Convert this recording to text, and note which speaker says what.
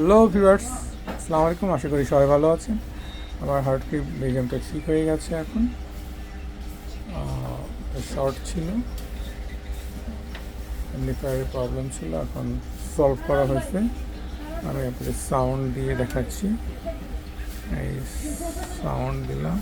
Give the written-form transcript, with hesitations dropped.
Speaker 1: Hello viewers, আসসালামু আলাইকুম। আশা করি সবাই ভালো আছেন। আমার হার্ডকি বেগেমটা ঠিক হয়ে গেছে। এখন শর্ট ছিল, এমনিফায়ারের প্রবলেম ছিল, এখন সলভ করা হয়েছে। আমি আপনাদের সাউন্ড দিয়ে দেখাচ্ছি। এই সাউন্ড দিলাম।